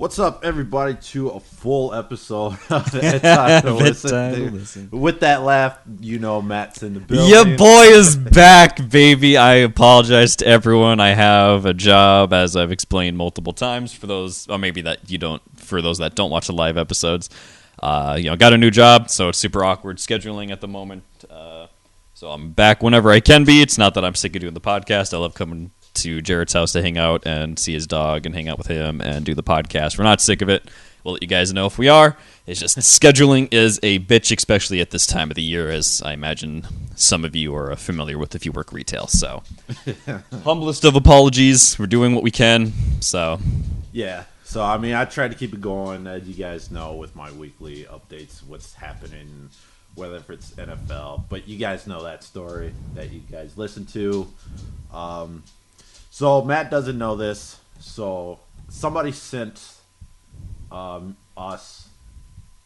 What's up, everybody, to a full episode of It's Time to Listen. With that laugh, you know Matt's in the building. Your boy is back, baby. I apologize to everyone. I have a job, as I've explained multiple times. For those, or maybe that you don't, for those that don't watch the live episodes, got a new job, so it's super awkward scheduling at the moment. So I'm back whenever I can be. It's not that I'm sick of doing the podcast. I love coming to Jared's house to hang out and see his dog and hang out with him and do the podcast. We're not sick of it. We'll let you guys know if we are. It's just scheduling is a bitch, especially at this time of the year, as I imagine some of you are familiar with if you work retail. So, humblest of apologies. We're doing what we can. So, yeah. So, I mean, I try to keep it going, as you guys know, with my weekly updates, what's happening, whether if it's NFL. But you guys know that story that you guys listen to. So Matt doesn't know this. So somebody sent us,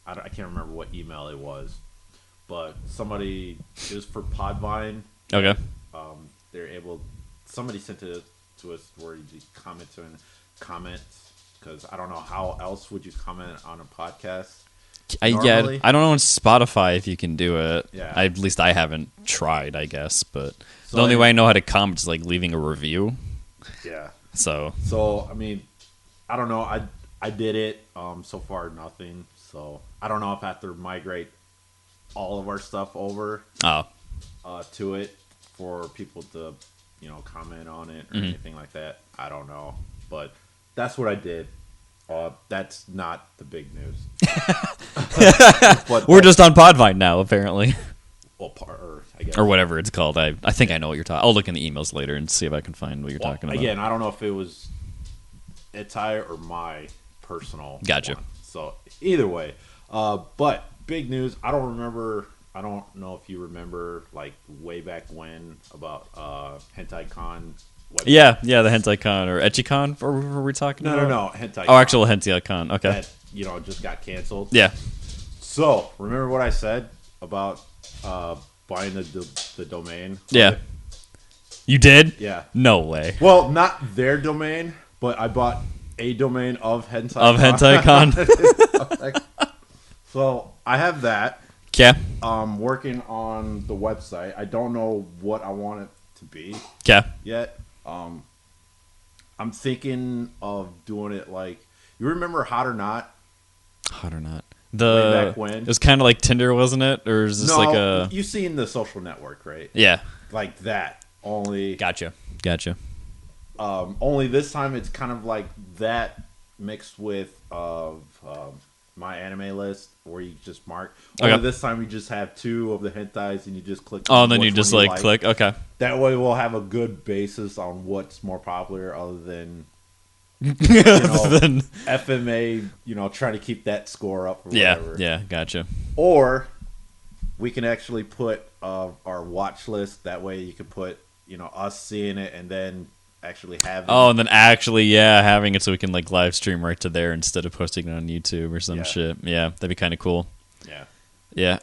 I can't remember what email it was, but it was for Podvine. okay. Somebody sent it to us where you comment, because I don't know how else would you comment on a podcast. I don't know on Spotify if you can do it. Yeah. At least I haven't tried, I guess. But So the only way I know how to comment is like leaving a review. Yeah. So I mean, I don't know. I did it. So far, nothing. So I don't know if I have to migrate all of our stuff over to it for people to, comment on it or anything like that. I don't know. But that's what I did. That's not the big news. we're just on Podvine now, apparently. Well, I guess. Or whatever it's called. I think I know what you're talking. I'll look in the emails later and see if I can find what you're talking about. Again, I don't know if it was Itai or my personal Gotcha. one. So either way, but big news. I don't know if you remember, like way back when, about Hentai Con website. Yeah, the Hentai Con or Echicon. Or were we talking about? No, Hentai. Oh, actual Hentai Con. Okay. That just got canceled. Yeah. So remember what I said about buying the domain? Yeah. You did? Yeah. No way. Well, not their domain, but I bought a domain of Hentai. Of Hentai Con. So I have that. Yeah. Working on the website. I don't know what I want it to be yet. I'm thinking of doing it like, you remember Hot or Not? Hot or Not. Way back when? It was kind of like Tinder, wasn't it? Or is this like a... You've seen The Social Network, right? Yeah. Like that. Only... Gotcha. Only this time it's kind of like that mixed with my anime list, where you just mark. Okay. Only this time you just have two of the hentais and you just click. Oh, and then you just like click. Okay. That way we'll have a good basis on what's more popular, other than FMA. Trying to keep that score up. Or whatever. Yeah. Gotcha. Or we can actually put our watch list. That way you can put us seeing it and then actually having. Oh, and then actually, having it so we can like live stream right to there instead of posting it on YouTube or some shit. Yeah, that'd be kind of cool. Yeah.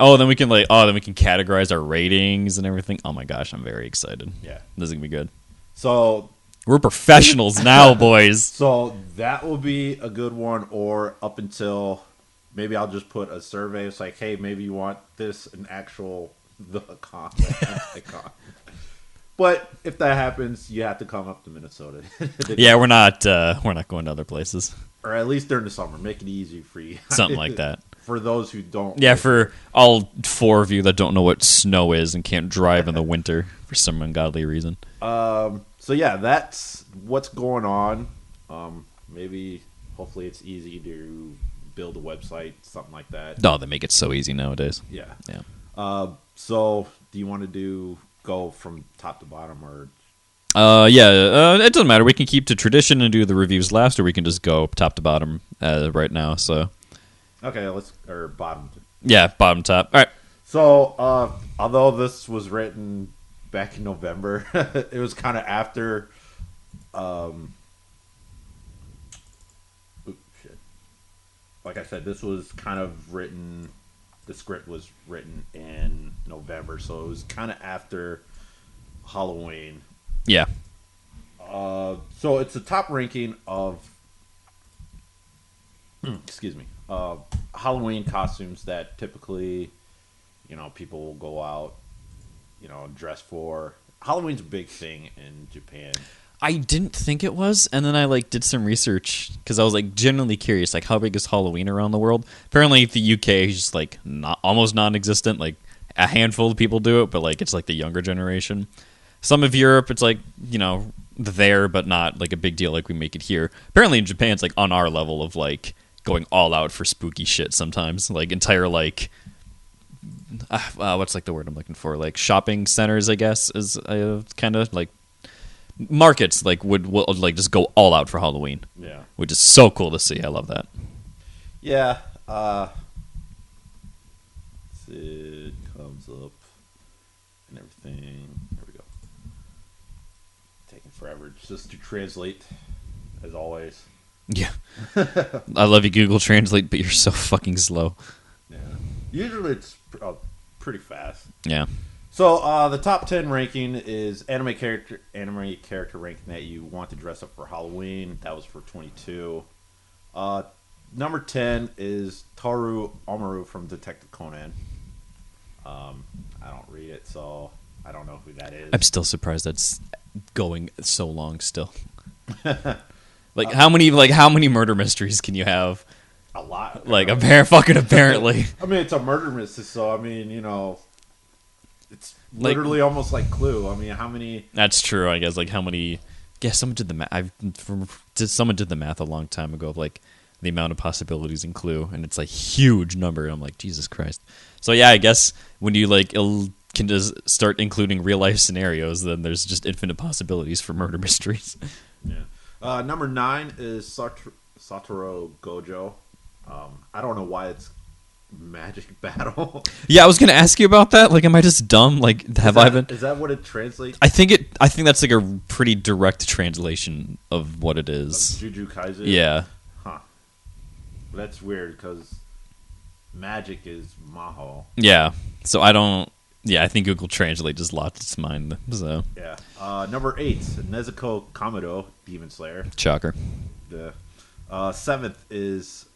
Oh, then we can categorize our ratings and everything. Oh my gosh, I'm very excited. Yeah, this is gonna be good. So we're professionals now, boys. So that will be a good one. Or up until maybe I'll just put a survey. It's like, hey, maybe you want this an actual con. But if that happens, you have to come up to Minnesota. Yeah, we're not going to other places. Or at least during the summer. Make it easy for you. Something like that. For those who don't. Yeah, for all four of you that don't know what snow is and can't drive in the winter for some ungodly reason. So yeah, that's what's going on. Hopefully it's easy to build a website, something like that. No, they make it so easy nowadays. Yeah. So do you want to go from top to bottom, or it doesn't matter. We can keep to tradition and do the reviews last, or we can just go top to bottom right now. So okay, bottom. Yeah, bottom top. All right. So although this was written back in November, it was kind of after like I said, this was kind of written. The script was written in November, so it was kind of after Halloween. Yeah. So it's the top ranking of excuse me, Halloween costumes that typically, people will go out, dress for. Halloween's a big thing in Japan. I didn't think it was, and then I did some research because I was genuinely curious, how big is Halloween around the world? Apparently, the UK is just not almost non-existent. A handful of people do it, but it's the younger generation. Some of Europe, it's there, but not a big deal we make it here. Apparently, in Japan, it's on our level of going all out for spooky shit. Sometimes entire what's the word I'm looking for? Shopping centers, I guess, is kind of markets would just go all out for Halloween. Yeah, which is so cool to see. I love that. Yeah, it comes up and everything. There we go. Taking forever just to translate, as always. Yeah, I love you, Google Translate, but you're so fucking slow. Yeah, usually it's pretty fast. Yeah. So the top 10 ranking is anime character ranking that you want to dress up for Halloween. That was for 22. Number 10 is Toru Omaru from Detective Conan. I don't read it, so I don't know who that is. I'm still surprised that's going so long still. How many murder mysteries can you have? A lot. Apparently. I mean, it's a murder mystery, so I mean, it's literally almost like Clue. I mean, how many? That's true. I guess how many? Yeah, someone did the math. Someone did the math a long time ago of the amount of possibilities in Clue, and it's a huge number. And I'm Jesus Christ. So yeah, I guess when you can just start including real life scenarios, then there's just infinite possibilities for murder mysteries. Yeah. Number 9 is Satoru Gojo. I don't know why it's magic battle. Yeah, I was gonna ask you about that. Am I just dumb? I been? Is that what it translates? I think that's a pretty direct translation of what it is. Juju Kaisen. Yeah. Huh. That's weird because magic is Maho. Yeah. So I don't. Yeah, I think Google Translate just lost its mind. So. Yeah. Number 8, Nezuko Kamado, Demon Slayer. Shocker. The 7th is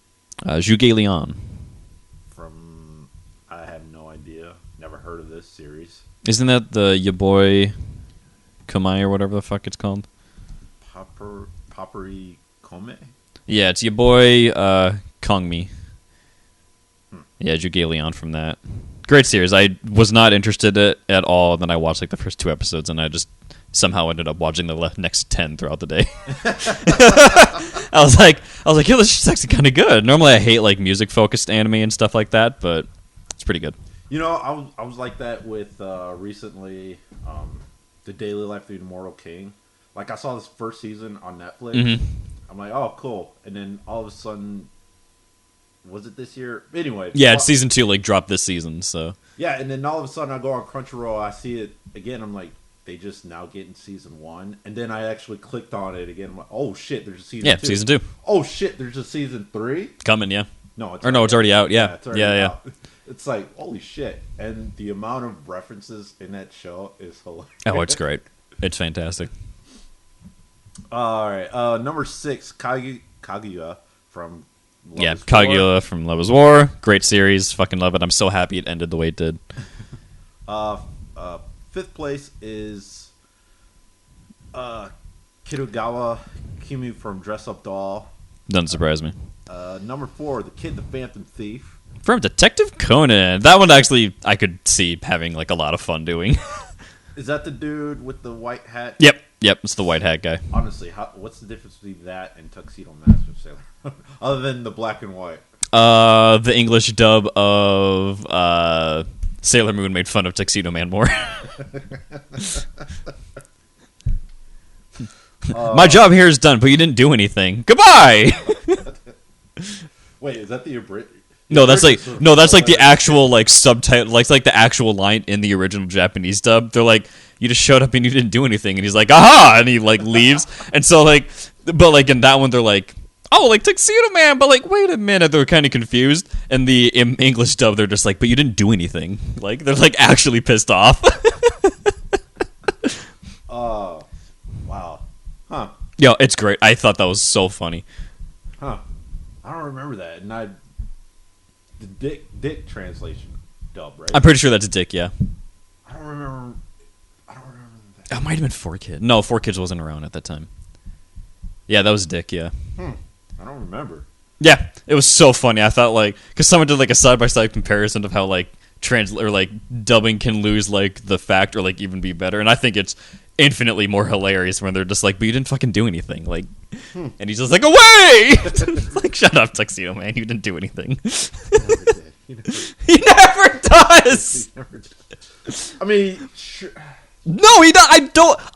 Zhuge Liang. From, I have no idea. Never heard of this series. Isn't that the your boy Kamai or whatever the fuck it's called? Papari Kome? Yeah, it's your boy Kongmi. Yeah, Zhuge Liang from that. Great series. I was not interested in it at all, and then I watched the first 2 episodes, and I just somehow ended up watching the next 10 throughout the day. I was like, yo, this is actually kind of good. Normally I hate music focused anime and stuff like that, but it's pretty good. I was like that with recently The Daily Life of the Immortal King. I saw this first season on Netflix. Mm-hmm. I'm like, oh, cool. And then all of a sudden, was it this year? Anyway. Yeah, it's season 2 dropped this season, so. Yeah, and then all of a sudden I go on Crunchyroll, I see it again, I'm like, they just now get in season 1, and then I actually clicked on it again. I'm like, oh shit, there's a season 2. Yeah, season 2. Oh shit, there's a season 3 coming. Yeah. No, it's already out. Yeah, it's already out. It's holy shit, and the amount of references in that show is hilarious. Oh, it's great. It's fantastic. All right, number 6, Kaguya from Love is Kaguya War. from Love is War. Great series. Fucking love it. I'm so happy it ended the way it did. 5th place is Kirugawa Kimi from Dress Up Doll. Doesn't surprise me. Number 4, The Kid the Phantom Thief. From Detective Conan. That one actually I could see having a lot of fun doing. Is that the dude with the white hat? Yep, it's the white hat guy. Honestly, what's the difference between that and Tuxedo Mask of Sailor? Other than the black and white. The English dub of Sailor Moon made fun of Tuxedo Man more. My job here is done, but you didn't do anything. Goodbye. Wait, is that the No, that's the actual subtitle, the actual line in the original Japanese dub. They're like, you just showed up and you didn't do anything, and he's like, aha, and he leaves. And so but in that one they're like, oh, Tuxedo Man, but wait a minute, they're kind of confused. And the English dub, they're just but you didn't do anything. They're actually pissed off. Wow. Huh. Yo, it's great. I thought that was so funny. Huh. I don't remember that. And the Dick translation dub, right? I'm pretty sure that's Dick, yeah. I don't remember that. It might have been 4Kids. No, 4Kids wasn't around at that time. Yeah, that was Dick, yeah. I don't remember. Yeah, it was so funny. I thought, like, because someone did, like, a side-by-side comparison of how, like, dubbing can lose, like, the fact or, like, even be better. And I think it's infinitely more hilarious when they're just like, but you didn't fucking do anything. Like, and he's just like, away! Like, shut up, Tuxedo Man. You didn't do anything. He never does! I mean, sure. No, he does.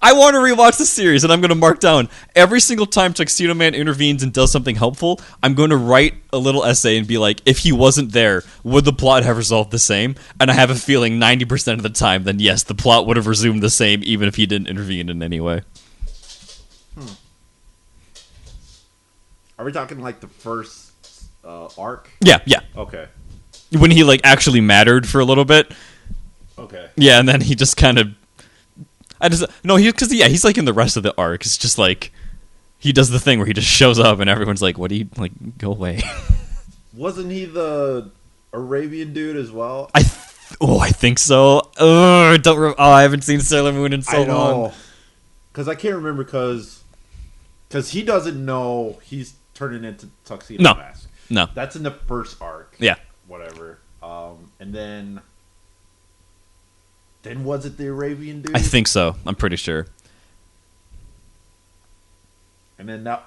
I want to rewatch the series, and I'm going to mark down every single time Tuxedo Man intervenes and does something helpful. I'm going to write a little essay and be like, if he wasn't there, would the plot have resolved the same? And I have a feeling 90% of the time, then yes, the plot would have resumed the same, even if he didn't intervene in any way. Are we talking like the first arc? Yeah. Okay. When he like actually mattered for a little bit. Okay. Yeah, and then he just kind of. He's like in the rest of the arc. It's just like he does the thing where he just shows up and everyone's like, "What do you like? Go away." Wasn't he the Arabian dude as well? I think so. I haven't seen Sailor Moon in so long. Because I can't remember because he doesn't know he's turning into Tuxedo Mask. No, that's in the first arc. Yeah, whatever. And then was it the Arabian dude? I think so. I'm pretty sure. And then and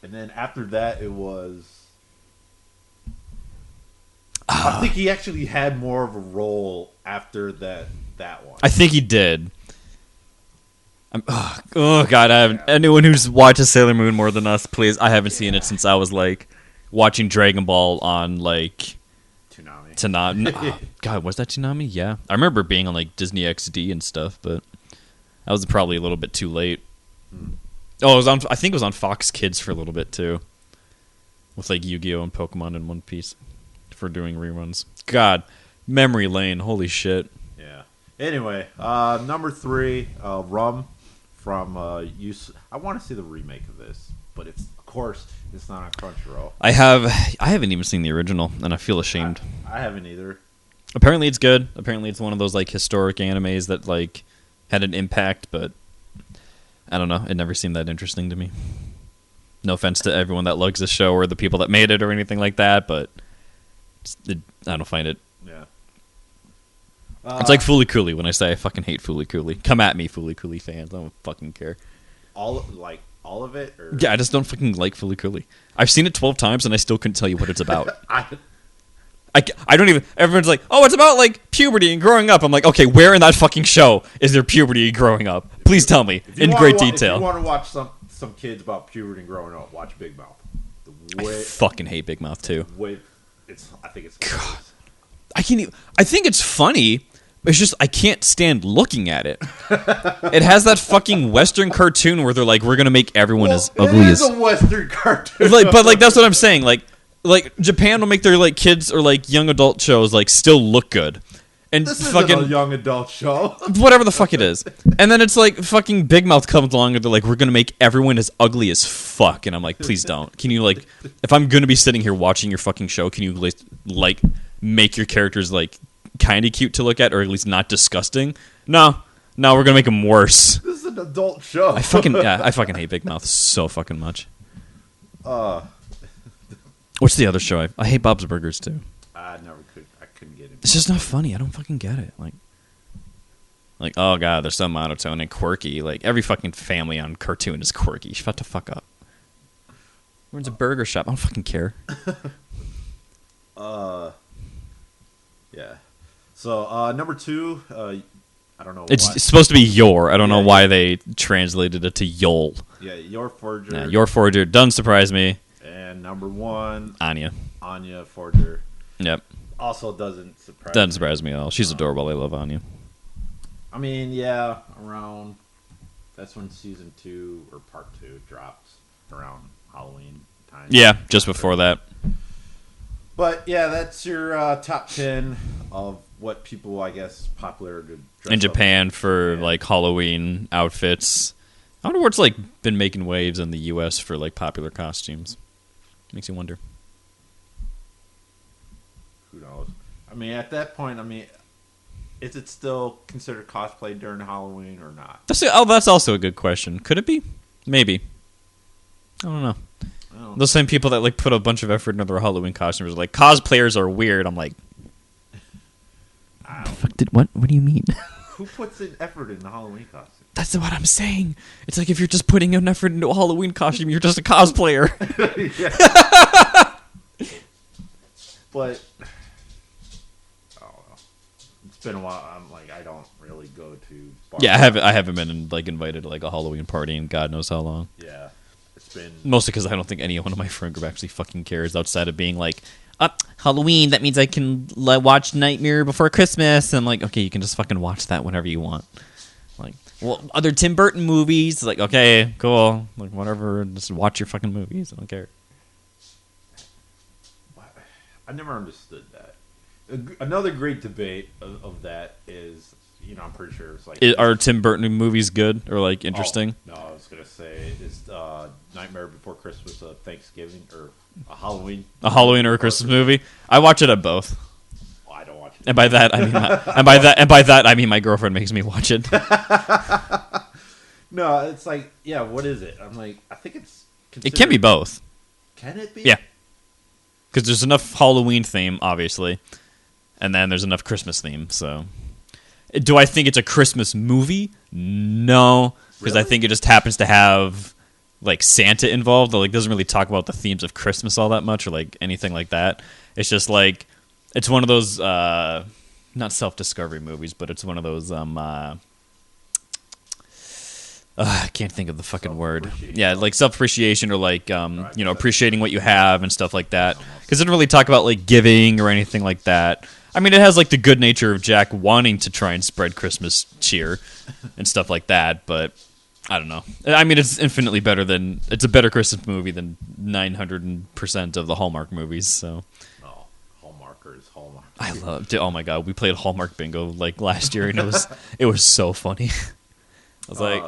then after that it was. I think he actually had more of a role after that one. I think he did. God! Anyone who's watches Sailor Moon more than us, please. I haven't seen it since I was like watching Dragon Ball on like Toonami. God, was that Toonami? Yeah, I remember being on like Disney XD and stuff, but that was probably a little bit too late. Oh, it was on. I think it was on Fox Kids for a little bit too, with like Yu-Gi-Oh and Pokemon and One Piece for doing reruns. God, memory lane. Holy shit. Yeah. Anyway, number 3, Rum from I want to see the remake of this, but it's not on Crunchyroll. I haven't even seen the original, and I feel ashamed. I haven't either. Apparently it's good. Apparently it's one of those like historic animes that like had an impact, but I don't know. It never seemed that interesting to me. No offense to everyone that loves this show or the people that made it or anything like that, but I don't find it. Yeah. It's like Fooly Cooly when I say I fucking hate Fooly Cooly. Come at me, Fooly Cooly fans. I don't fucking care. All of it? Or? Yeah, I just don't fucking like Fooly Cooly. I've seen it 12 times and I still couldn't tell you what it's about. I don't even... Everyone's like, oh, it's about, like, puberty and growing up. I'm like, okay, where in that fucking show is there puberty and growing up? Please tell me, in great detail. If you want to watch some kids about puberty and growing up, watch Big Mouth. I fucking hate Big Mouth, too. I think it's... God. I think it's funny, but it's just, I can't stand looking at it. It has that fucking Western cartoon where they're like, we're going to make everyone as ugly as... It is a Western cartoon. But, like, that's what I'm saying. Like Japan will make their like kids or like young adult shows like still look good, and this fucking isn't a young adult show. Whatever the fuck it is, and then it's like fucking Big Mouth comes along and they're like, we're gonna make everyone as ugly as fuck, and I'm like, please don't. Can you like, if I'm gonna be sitting here watching your fucking show, can you like make your characters like kind of cute to look at or at least not disgusting? No, we're gonna make them worse. This is an adult show. I fucking hate Big Mouth so fucking much. What's the other show? I hate Bob's Burgers too. I couldn't get it. It's just not funny. I don't fucking get it. Like oh god, they're so monotone and quirky. Like every fucking family on cartoon is quirky. Shut the fuck up. Where's a burger shop? I don't fucking care. Yeah. So number 2, I don't know. It's supposed to be Yor. I don't know why they translated it to Yol. Yeah, Yor Forger. Yeah, Yor Forger doesn't surprise me. And number 1, Anya Forger. Yep. Also doesn't surprise me at all. She's adorable. I love Anya. I mean, yeah, around that's when season 2 or part 2 drops around Halloween time. Yeah, just before that. But yeah, that's your top 10 of what people, I guess, popular to dress in Japan up for like Halloween outfits. I wonder where it's like been making waves in the U.S. for like popular costumes. Makes you wonder. Who knows? I mean, at that point, is it still considered cosplay during Halloween or not? That's also a good question. Could it be? Maybe. I don't know. Those same people that like put a bunch of effort into their Halloween costumes are like, cosplayers are weird. I'm like, what do you mean? Who puts in effort in the Halloween costume? That's what I'm saying. It's like if you're just putting an effort into a Halloween costume, you're just a cosplayer. But I don't know. It's been a while. I'm like, I don't really go to bars. Yeah, I haven't been like invited to like a Halloween party in God knows how long. Yeah, it's been mostly because I don't think any one of my friend group actually fucking cares outside of being like, Halloween. That means I can watch Nightmare Before Christmas. And I'm like, okay, you can just fucking watch that whenever you want. Like, well, other Tim Burton movies. Like, okay, cool. Like, whatever. Just watch your fucking movies. I don't care. I never understood that. Another great debate of that is, I'm pretty sure it's like... Are Tim Burton movies good or, like, interesting? Oh, no, I was going to say, is Nightmare Before Christmas a Thanksgiving or a Halloween? A Halloween or a Christmas movie? I watch it at both. Well, I don't watch it. And by that, I mean my girlfriend makes me watch it. No, it's like, yeah, what is it? I'm like, I think it's... It can be both. Can it be? Yeah. Because there's enough Halloween theme, obviously, and then there's enough Christmas theme. So, do I think it's a Christmas movie? No, because I think it just happens to have like Santa involved. Like, doesn't really talk about the themes of Christmas all that much, or like anything like that. It's just like it's one of those not self-discovery movies, but it's one of those I can't think of the fucking word. Yeah, like self-appreciation or like, appreciating what you have and stuff like that. Because it doesn't really talk about like giving or anything like that. I mean, it has like the good nature of Jack wanting to try and spread Christmas cheer and stuff like that. But I don't know. I mean, it's infinitely better than... It's a better Christmas movie than 900% of the Hallmark movies, so... Oh, Hallmarkers, Hallmark. I loved it. Oh my God, we played Hallmark Bingo like last year and it was so funny. I was like...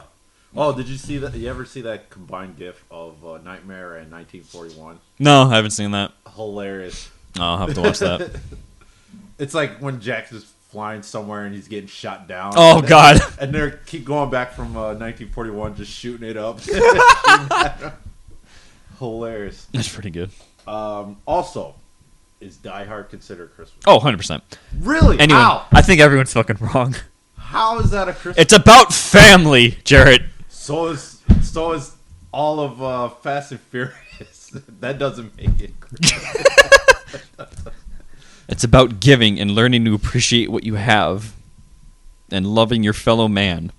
Oh, did you see that? You ever see that combined GIF of Nightmare and 1941? No, I haven't seen that. Hilarious. Oh, I'll have to watch that. It's like when Jack's just flying somewhere and he's getting shot down. Oh, God. And they keep going back from 1941, just shooting it up. Hilarious. That's pretty good. Also, is Die Hard considered Christmas? Oh, 100%. Really? How? I think everyone's fucking wrong. How is that a Christmas? It's about family, Jarrett. So is all of Fast and Furious. That doesn't make it Christmas. It's about giving and learning to appreciate what you have and loving your fellow man.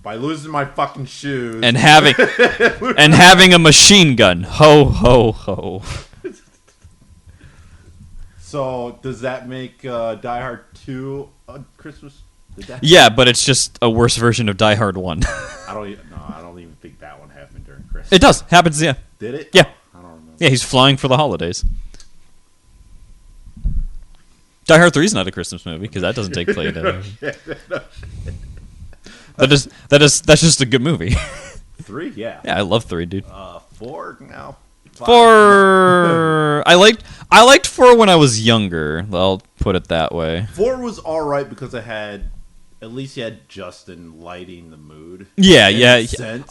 By losing my fucking shoes. And having a machine gun. Ho, ho, ho. So, does that make Die Hard 2 a Christmas? Yeah, but it's just a worse version of Die Hard 1. I don't even think that one happened during Christmas. It does. Happens, yeah. Did it? Yeah. I don't remember. Yeah, he's flying for the holidays. Die Hard 3 is not a Christmas movie because that doesn't take place. That's just a good movie. 3, yeah. Yeah, I love 3, dude. 4 now. 4. I liked 4 when I was younger. I'll put it that way. 4 was all right because at least you had Justin lighting the mood. Yeah.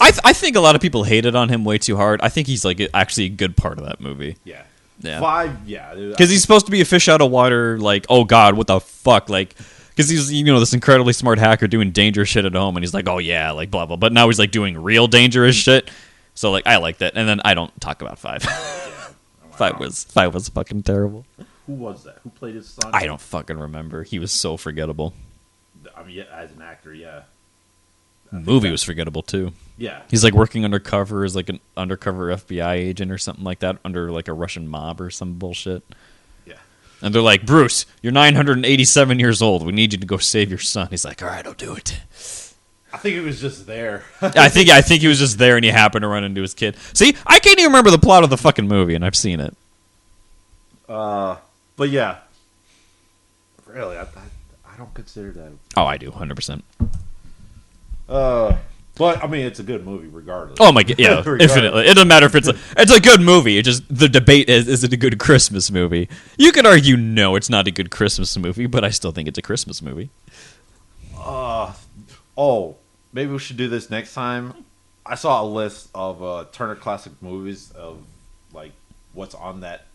I think a lot of people hated on him way too hard. I think he's like actually a good part of that movie. Yeah. 5, yeah. Because he's supposed to be a fish out of water. Like, oh God, what the fuck? Like, because he's this incredibly smart hacker doing dangerous shit at home, and he's like, oh yeah, like blah blah. But now he's like doing real dangerous shit. So like, I like that. And then I don't talk about 5. Yeah. 5 was fucking terrible. Who was that? Who played his son? I don't fucking remember. He was so forgettable. I mean, yeah, as an actor, yeah. The movie was forgettable too. Yeah. He's like working undercover as like an undercover FBI agent or something like that under like a Russian mob or some bullshit. Yeah. And they're like, Bruce, you're 987 years old. We need you to go save your son. He's like, all right, I'll do it. I think he was just there. I think he was just there and he happened to run into his kid. See, I can't even remember the plot of the fucking movie and I've seen it. But yeah. Really, I don't consider that. Oh, I do, 100%. But I mean, it's a good movie regardless. Oh my god, yeah, infinitely. It doesn't matter if it's a good movie. It just the debate is it a good Christmas movie? You could argue no, it's not a good Christmas movie, but I still think it's a Christmas movie. Maybe we should do this next time. I saw a list of Turner Classic Movies of like what's on that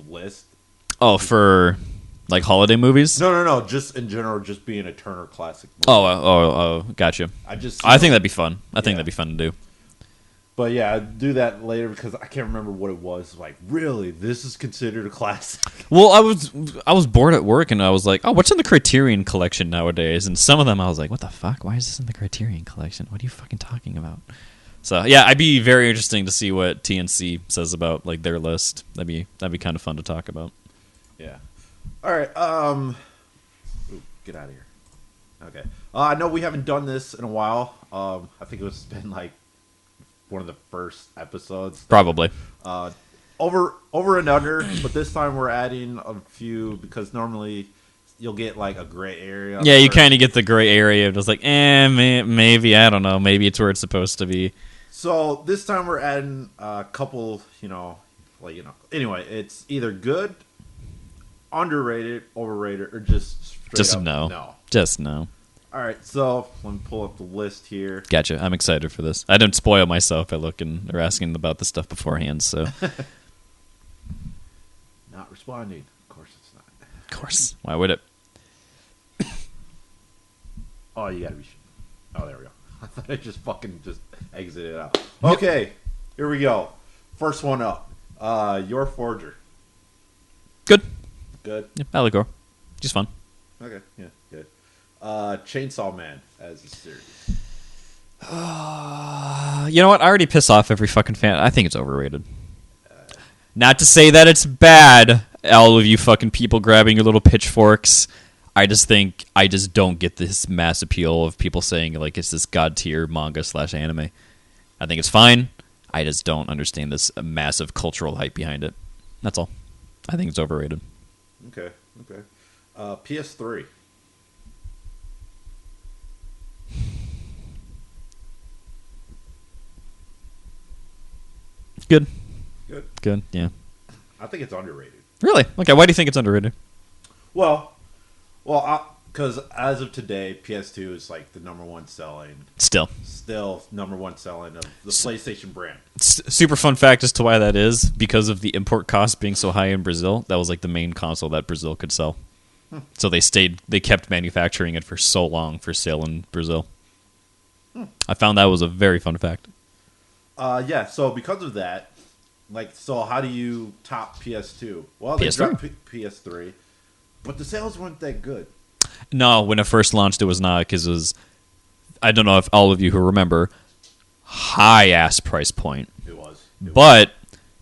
list. Oh, for like holiday movies? No. Just in general, just being a Turner Classic movie. Oh, gotcha. I think that'd be fun. I think that'd be fun to do. But yeah, I'd do that later because I can't remember what it was. Like, really, this is considered a classic? Well, I was bored at work and I was like, oh, what's in the Criterion Collection nowadays? And some of them I was like, what the fuck? Why is this in the Criterion Collection? What are you fucking talking about? So yeah, I'd be very interesting to see what TNC says about like their list. That'd be kind of fun to talk about. Yeah. All right. Get out of here. Okay. I know we haven't done this in a while. I think it's been like one of the first episodes. Probably. Over and under, but this time we're adding a few because normally you'll get like a gray area. Yeah, you kind of get the gray area of just like, maybe, I don't know, maybe it's where it's supposed to be. So this time we're adding a couple, Anyway, it's either good, underrated, overrated, or just straight up no. Just no. All right, so let me pull up the list here. Gotcha. I'm excited for this. I didn't spoil myself by looking or asking about the stuff beforehand, so. Not responding. Of course it's not. Of course. Why would it? Oh, you gotta be. Oh, there we go. I thought I just exited out. Okay, here we go. First one up. Your Forger. Good. Good. Yeah, Allegor. Just fun. Okay, yeah, good. Chainsaw Man as a series. You know what? I already piss off every fucking fan. I think it's overrated. Not to say that it's bad, all of you fucking people grabbing your little pitchforks. I just don't get this mass appeal of people saying like it's this god tier manga / anime. I think it's fine. I just don't understand this massive cultural hype behind it. That's all. I think it's overrated. Okay. PS3. Good, yeah. I think it's underrated. Really? Okay, why do you think it's underrated? Well, because as of today, PS2 is like the number one selling. Still number one selling of the PlayStation brand. Super fun fact as to why that is, because of the import costs being so high in Brazil. That was like the main console that Brazil could sell. So they kept manufacturing it for so long for sale in Brazil. I found that was a very fun fact. Yeah, so because of that, so how do you top PS2? Well, they PS3. dropped PS3, but the sales weren't that good. No, when it first launched, it was not, because it was, I don't know if all of you who remember, high-ass price point. It was. But,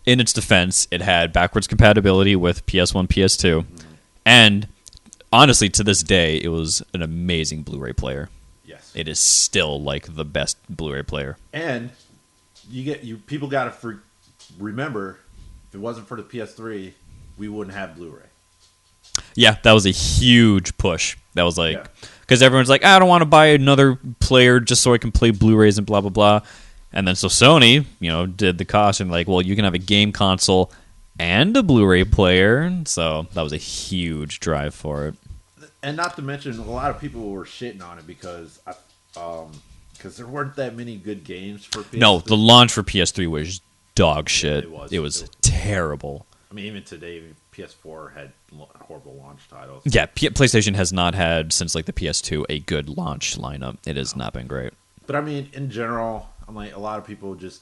in its defense, it had backwards compatibility with PS1, PS2, and, honestly, to this day, it was an amazing Blu-ray player. Yes. It is still, like, the best Blu-ray player. And, people got to remember, if it wasn't for the PS3, we wouldn't have Blu-ray. Yeah, that was a huge push. That was like, because everyone's like, I don't want to buy another player just so I can play Blu-rays and blah, blah, blah. And then so Sony, did the caution, like, well, you can have a game console and a Blu-ray player. So that was a huge drive for it. And not to mention, a lot of people were shitting on it because there weren't that many good games for PS3. No, the launch for PS3 was dog shit. It was terrible. I mean, even today, PS4 had horrible launch titles. Yeah, PlayStation has not had, since like the PS2, a good launch lineup. It has not been great. But I mean, in general, I'm like, a lot of people just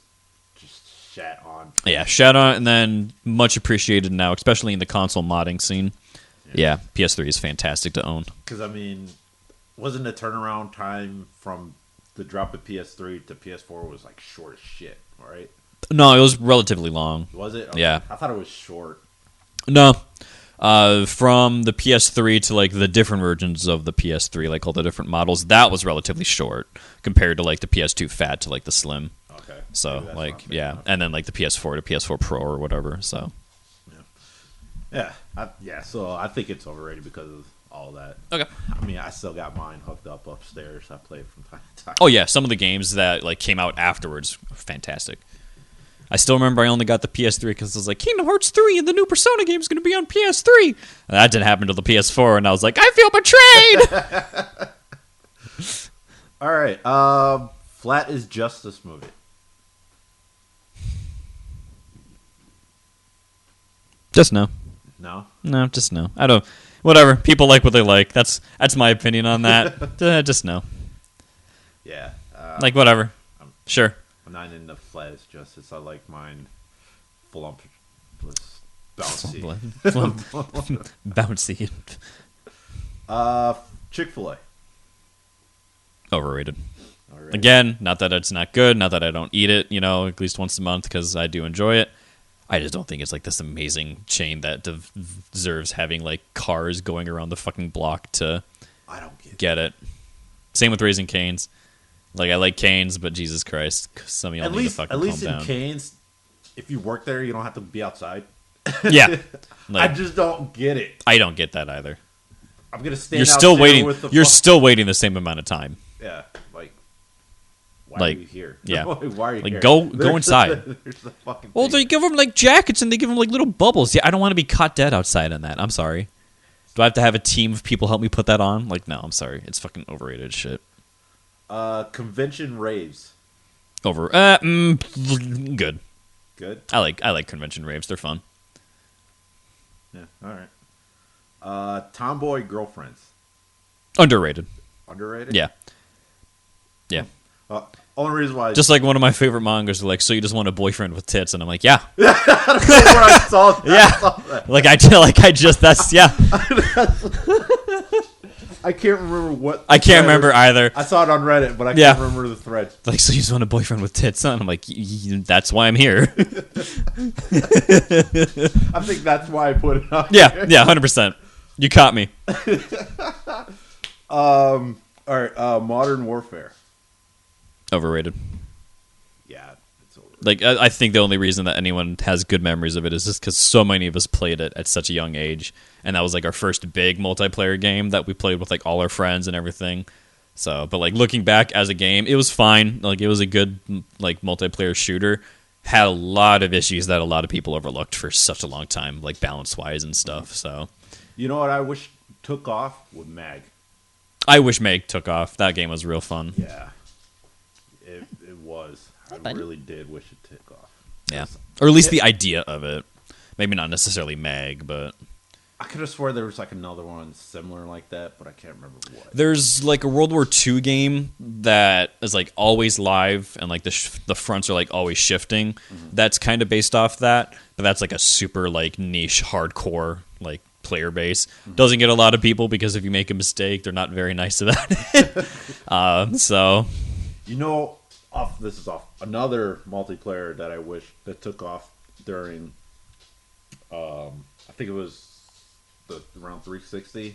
shat on. Yeah, shat on, and then much appreciated now, especially in the console modding scene. Yeah, PS3 is fantastic to own. Because, I mean, wasn't the turnaround time from the drop of PS3 to PS4 was like short as shit, right? No, it was relatively long. Was it? Okay. Yeah. I thought it was short. No. From the PS3 to like the different versions of the PS3, like all the different models, that was relatively short compared to like the PS2 Fat to like the Slim. Okay. So like, yeah. And then like the PS4 to PS4 Pro or whatever, so. Yeah. So I think it's overrated because of all that. Okay. I mean, I still got mine hooked up upstairs. I play it from time to time. Oh yeah, some of the games that like came out afterwards, fantastic. I still remember I only got the PS3 because I was like, Kingdom Hearts 3 and the new Persona game is going to be on PS3. And that didn't happen until the PS4, and I was like, I feel betrayed! All right. Flat is Justice movie. Just no. No? No, just no. I don't... Whatever. People like what they like. That's my opinion on that. Just no. Yeah. Like, whatever. Sure. I'm not into Flat is Justice. I like mine voluptuous, bouncy. Bouncy. Chick-fil-A. Overrated. All right. Again, not that it's not good, not that I don't eat it, at least once a month because I do enjoy it. I just don't think it's like this amazing chain that deserves having like cars going around the fucking block to I don't get it. Same with Raising Cane's. Like, I like Cane's, but Jesus Christ, some of y'all need to fucking calm down. At least in Cane's, if you work there, you don't have to be outside. Yeah. Like, I just don't get it. I don't get that either. I'm going to stand You're out still there waiting. with the You're still waiting the same amount of time. Yeah, why are you here? Yeah. Why are you here? Go inside. There's the fucking Well, they give them like jackets and they give them like little bubbles. Yeah, I don't want to be caught dead outside on that. I'm sorry. Do I have to have a team of people help me put that on? Like, no, I'm sorry. It's fucking overrated shit. Convention raves. Good. Good? I like convention raves. They're fun. Yeah, all right. Tomboy girlfriends. Underrated. Underrated? Yeah. Yeah. Only reason why... Just like one of my favorite mangas are like, so you just want a boyfriend with tits? And I'm like, yeah. That's when I saw that. Yeah. I saw that. That's, yeah. I can't remember what... I can't remember either. I saw it on Reddit, but I can't remember the thread. Like, so you just want a boyfriend with tits? And I'm like, that's why I'm here. I think that's why I put it on. Yeah, 100%. You caught me. All right, Modern Warfare. Overrated. Yeah, it's overrated. Like, I think the only reason that anyone has good memories of it is just because so many of us played it at such a young age, and that was like our first big multiplayer game that we played with like all our friends and everything. So, but like looking back as a game, it was fine. Like, it was a good like multiplayer shooter. Had a lot of issues that a lot of people overlooked for such a long time, like balance wise and stuff. So, you know what I wish took off with Mag. I wish Meg took off. That game was real fun. Yeah, it was. I really did wish it took off. Yeah, or at least the idea of it. Maybe not necessarily Meg, but I could have swore there was like another one similar like that, but I can't remember what. There's like a World War II game that is like always live, and like the fronts are like always shifting. Mm-hmm. That's kind of based off that, but that's like a super like niche, hardcore like player base. Mm-hmm. Doesn't get a lot of people because if you make a mistake, they're not very nice about it. So, this is off another multiplayer that I wish that took off during. I think it was around 360.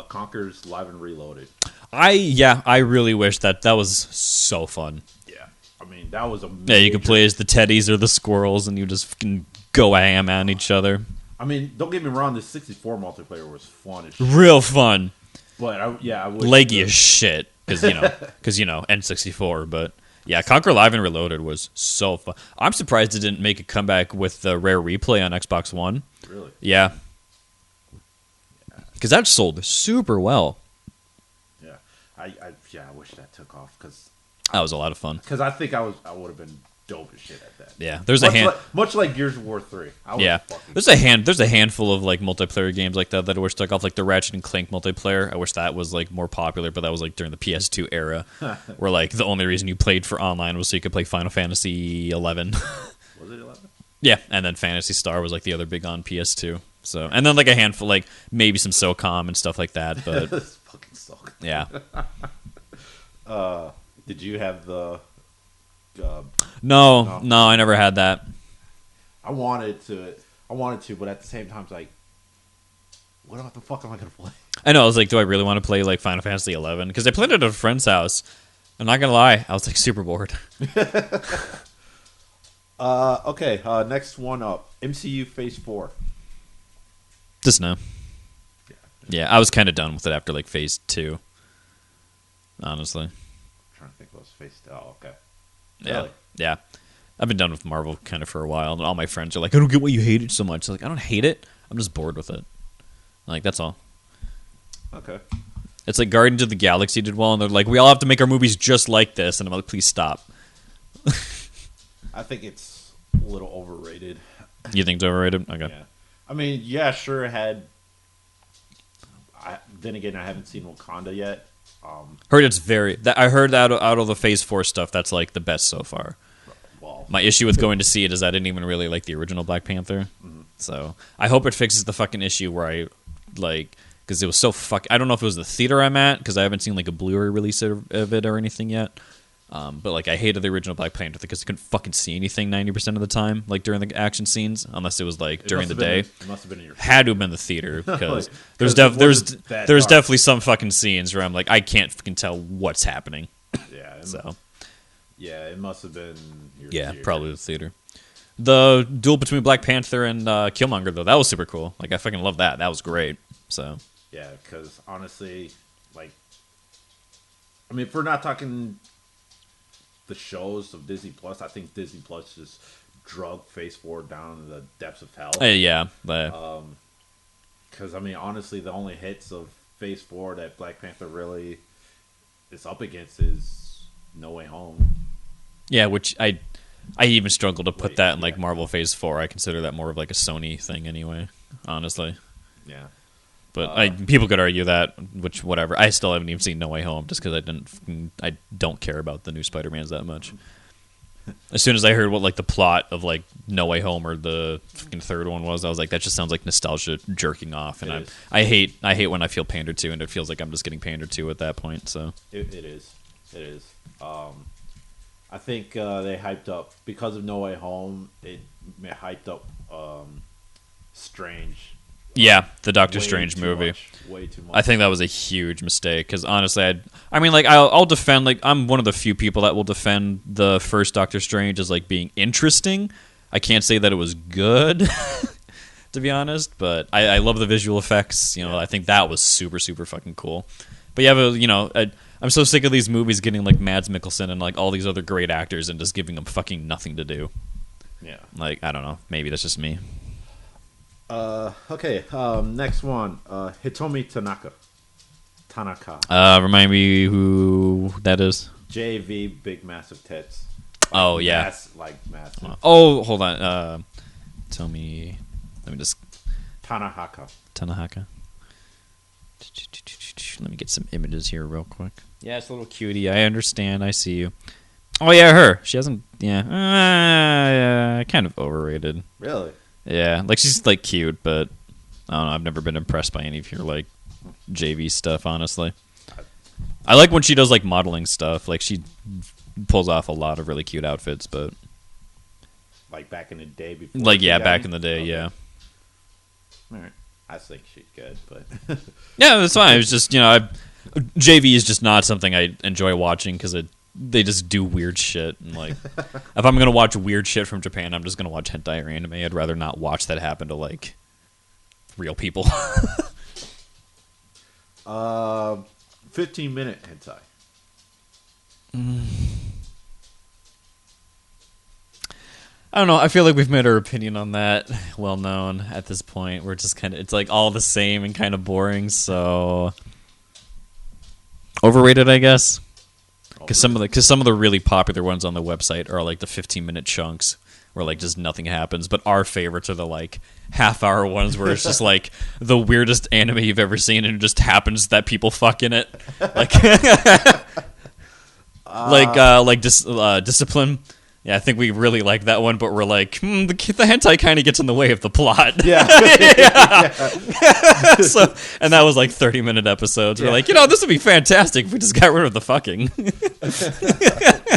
Conker's Live and Reloaded. I really wish that was so fun. Yeah, I mean that was amazing. Yeah, you could play as the teddies or the squirrels, and you just fucking go ham on each other. I mean, don't get me wrong. The 64 multiplayer was fun as shit. Real fun. But I wish leggy as shit because N64. But yeah, Conquer Live and Reloaded was so fun. I'm surprised it didn't make a comeback with the Rare Replay on Xbox One. Really? Yeah. Because that sold super well. Yeah, I wish that took off because that was a lot of fun. Because I think I would have been dope as shit at that. Yeah, there's much like Gears of War 3. There's a handful of like multiplayer games like that I wish took off. Like the Ratchet and Clank multiplayer. I wish that was like more popular, but that was like during the PS2 era, where like the only reason you played for online was so you could play Final Fantasy 11. Was it 11? Yeah, and then Phantasy Star was like the other big on PS2. So, and then like a handful, like maybe some SOCOM and stuff like that. But this fucking sucked. Yeah. Did you have the? No, I never had that. I wanted to, but at the same time, it's like, what the fuck am I gonna play? I know. I was like, do I really want to play like Final Fantasy 11? Because I played it at a friend's house. I'm not gonna lie, I was like super bored. Okay. Next one up, MCU Phase 4. Just no. Yeah. Yeah, I was kind of done with it after like phase 2. Honestly, I'm trying to think what was phase 2. Oh, okay. Yeah, Really? yeah. I've been done with Marvel kind of for a while, and all my friends are like, "I don't get why you hate it so much." I'm like, I don't hate it. I'm just bored with it. Like, that's all. Okay. It's like Guardians of the Galaxy did well, and they're like, "We all have to make our movies just like this," and I'm like, "Please stop." I think it's a little overrated. You think it's overrated? Okay. Yeah. I mean, yeah, sure. It had. Then again, I haven't seen Wakanda yet. Heard it's very. I heard that out of the Phase 4 stuff, that's like the best so far. Well, My issue with going to see it is I didn't even really like the original Black Panther. Mm-hmm. So I hope it fixes the fucking issue where I like, because it was so I don't know if it was the theater I'm at, because I haven't seen like a Blu-ray release of it or anything yet. But like, I hated the original Black Panther because I couldn't fucking see anything 90% of the time, like during the action scenes, unless it was like during the day. It must have been in your had to have been the theater because Like, there's definitely some fucking scenes where I'm like, I can't fucking tell what's happening. Yeah. So Yeah, it must have been your theater. probably the theater. The duel between Black Panther and Killmonger, though, that was super cool. Like, I fucking love that. That was great. So Yeah, because honestly, like, I mean, if we're not talking the shows of Disney Plus, I think Disney Plus just drug Phase 4 down in the depths of hell. yeah, Because, I mean, honestly, the only hits of Phase 4 that Black Panther really is up against is No Way Home. yeah, which I even struggle to put that in like yeah. Marvel Phase 4. I consider that more of like a Sony thing anyway, honestly. Yeah. But people could argue that, which whatever. I still haven't even seen No Way Home just because I don't care about the new Spider-Mans that much. As soon as I heard what like the plot of like No Way Home or the fucking third one was, I was like, that just sounds like nostalgia jerking off, and I hate when I feel pandered to, and it feels like I'm just getting pandered to at that point. So it is. I think they hyped up because of No Way Home. It hyped up Strange. Yeah, the Doctor Strange movie. Way too much. I think that was a huge mistake because honestly, I mean, like I'll defend. Like, I'm one of the few people that will defend the first Doctor Strange as like being interesting. I can't say that it was good, to be honest, but I love the visual effects. You know, I think that was super super fucking cool. But I'm so sick of these movies getting like Mads Mikkelsen and like all these other great actors and just giving them fucking nothing to do. Yeah. Like, I don't know. Maybe that's just me. Okay. Next one. Hitomi Tanaka. Remind me who that is. JV, big massive tits. Oh yeah. Massive. Oh, hold on. Tell me. Let me just. Tanahaka. Let me get some images here real quick. Yeah, it's a little cutie. I understand. I see you. Oh yeah, her. She hasn't. Yeah. Kind of overrated. Really? Yeah, like she's like cute, but I don't know. I've never been impressed by any of your like JV stuff. Honestly, I like when she does like modeling stuff. Like she pulls off a lot of really cute outfits, but like back in the day before. Like back in the day, okay. Yeah. All right, I think she's good, but yeah, that's fine. It was just JV is just not something I enjoy watching because they just do weird shit. And like, if I'm gonna watch weird shit from Japan, I'm just gonna watch hentai or anime. I'd rather not watch that happen to like real people. 15-minute hentai. I don't know. I feel like we've made our opinion on that well known at this point. We're just it's like all the same and kind of boring. So overrated, I guess. Because some of the really popular ones on the website are like the 15-minute chunks where like just nothing happens. But our favorites are the like half-hour ones where it's just like the weirdest anime you've ever seen, and it just happens that people fuck in it, like Discipline. Yeah, I think we really like that one, but we're like, the hentai kind of gets in the way of the plot. Yeah. So, and that was like 30-minute episodes. We're like, this would be fantastic if we just got rid of the fucking.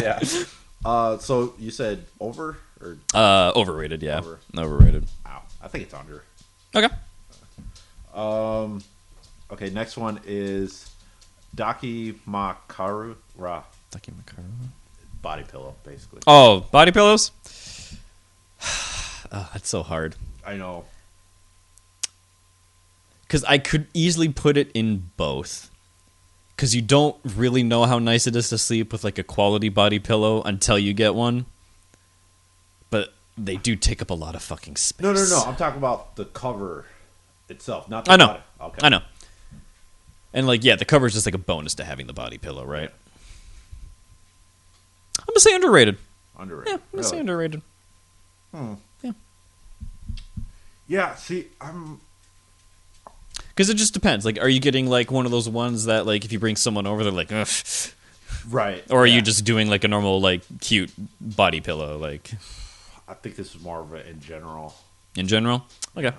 Yeah. So you said over or overrated? Yeah, overrated. Wow, I think it's under. Okay. Okay. Next one is Daki Makaru Ra. Daki Makaru. Body pillow, basically. Oh, body pillows? Oh, that's so hard. I know. because I could easily put it in both. Because you don't really know how nice it is to sleep with like a quality body pillow until you get one. But they do take up a lot of fucking space. No. I'm talking about the cover itself, not the I know. body. Okay. I know. And like, yeah, the cover is just like a bonus to having the body pillow, right? Yeah. I'm gonna say underrated. Underrated. Yeah, I'm gonna say underrated. Yeah. Yeah. See, I'm. Because it just depends. Like, are you getting like one of those ones that like if you bring someone over, they're like, ugh. Right. Or are you just doing like a normal like cute body pillow? Like, I think this is more of a in general. In general, okay.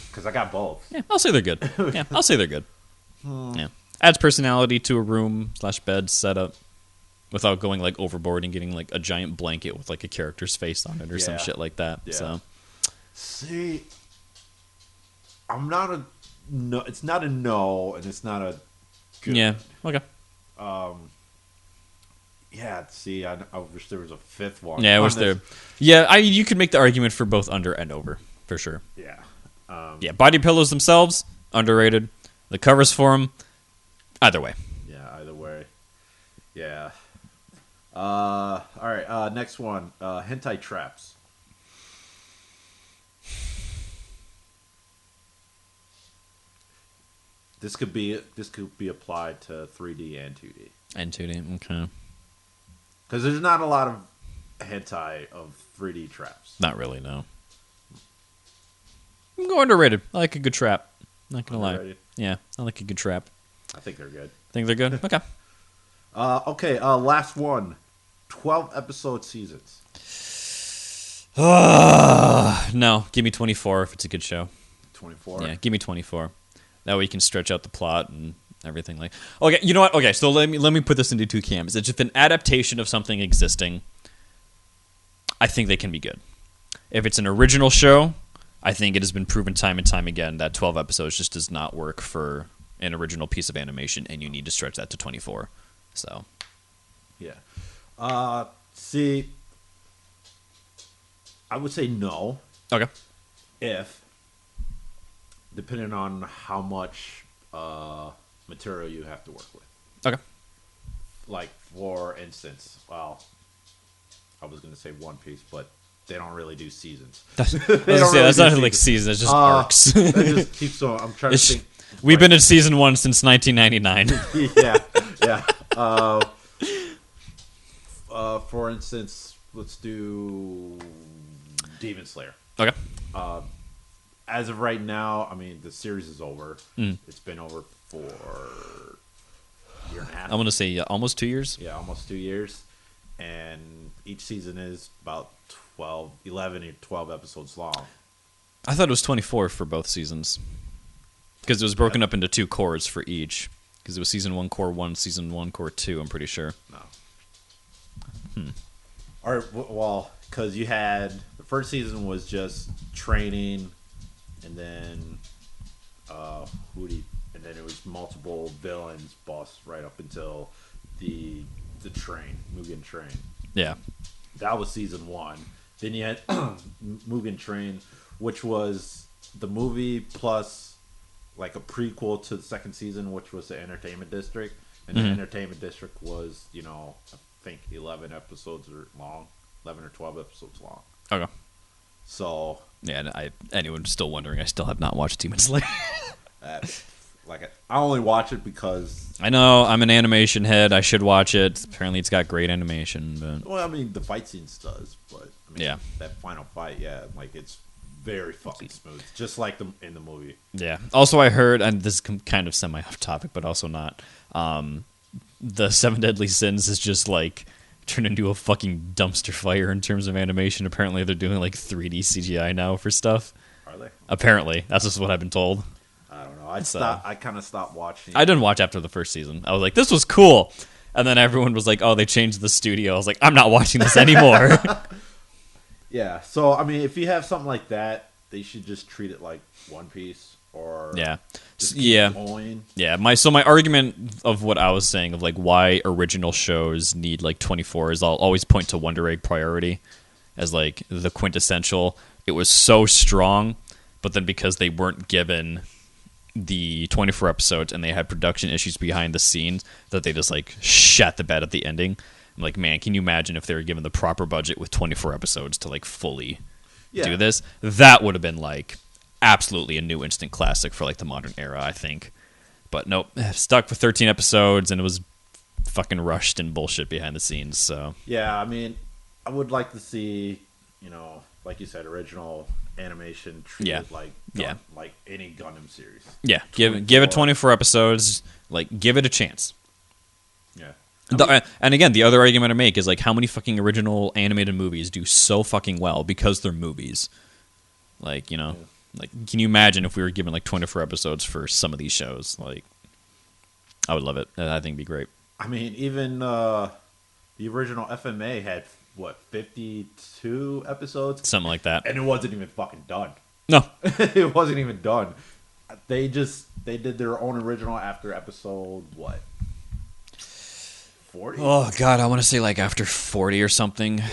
Because I got both. Yeah, I'll say they're good. Yeah, I'll say they're good. Yeah, adds personality to a room / bed setup without going like overboard and getting like a giant blanket with like a character's face on it or some shit like that. Yeah. So, see, I'm not a no. It's not a no, and it's not a good. Yeah. Okay. Yeah. See, I wish there was a fifth one. Yeah, I wish there. Yeah, you could make the argument for both under and over for sure. Yeah. Yeah, body pillows themselves underrated. The covers for them, either way. Yeah, either way. Yeah. All right. Next one. Hentai traps. This could be applied to 3D and 2D. And 2D, okay. Because there's not a lot of hentai of 3D traps. Not really, no. I'm going underrated. I like a good trap. Not gonna lie. Yeah, I like a good trap. I think they're good. Think they're good? Okay. Okay, last one. 12 episode seasons. No, give me 24 if it's a good show. 24? Yeah, give me 24. That way you can stretch out the plot and everything like. Okay, you know what? Okay, so let me put this into two camps. It's just an adaptation of something existing. I think they can be good. If it's an original show, I think it has been proven time and time again that 12 episodes just does not work for an original piece of animation, and you need to stretch that to 24. So, yeah. See, I would say no. Okay. If, depending on how much material you have to work with. Okay. Like, for instance, well, I was going to say One Piece, but they don't really do seasons. That's not like seasons. It's just arcs. Just keep so. I'm trying to think. We've been in season 1 since 1999. yeah. For instance, let's do Demon Slayer. Okay. As of right now, I mean, the series is over. It's been over for a year and a half. I'm going to say almost 2 years. Yeah, almost 2 years. And each season is about 11 or 12 episodes long. I thought it was 24 for both seasons. Because it was broken up into 2 cores for each. Because it was season 1, core 1, season 1, core 2, I'm pretty sure. No. All right, well, because you had... The first season was just training, and then... and then it was multiple villains boss right up until the train, Mugen Train. Yeah. That was season 1. Then you had Mugen Train, which was the movie plus like a prequel to the second season, which was the Entertainment District. And the Entertainment District was, I think 11 episodes long, 11 or 12 episodes long. Okay. So yeah, and anyone still wondering, I still have not watched Demon Slayer. I only watch it because I know I'm an animation head. I should watch it. Apparently, it's got great animation. But well, I mean, the fight scenes does, but I mean, yeah, that final fight, it's very fucking smooth, just like in the movie. Yeah. Also, I heard, and this is kind of semi off topic, but also not. The Seven Deadly Sins is just like turned into a fucking dumpster fire in terms of animation. Apparently, they're doing like 3D CGI now for stuff. Are they? Apparently, that's just what I've been told. I don't know. I kind of stopped watching. I didn't watch after the first season. I was like, this was cool. And then everyone was like, oh, they changed the studio. I was like, I'm not watching this anymore. Yeah. So, I mean, if you have something like that, they should just treat it like One Piece or just keep going. Yeah. My argument of what I was saying of like why original shows need like 24 is I'll always point to Wonder Egg Priority as like the quintessential. It was so strong but then because they weren't given the 24 episodes and they had production issues behind the scenes, that they just like shat the bed at the ending. I'm like, man, can you imagine if they were given the proper budget with 24 episodes to like fully do this? That would have been like absolutely a new instant classic for like the modern era, I think. But nope, stuck with 13 episodes, and it was fucking rushed and bullshit behind the scenes. So yeah, I mean, I would like to see, like you said, original animation treated like any Gundam series. Yeah, give it 24 episodes. Like, give it a chance. Yeah. And again, the other argument I make is like, how many fucking original animated movies do so fucking well because they're movies? Like, like, can you imagine if we were given like 24 episodes for some of these shows? Like, I would love it. I think it'd be great. I mean, even the original FMA had 52 episodes, something like that, and it wasn't even fucking done. No, it wasn't even done. They did their own original after episode 40. Oh god, I want to say like after 40 or something,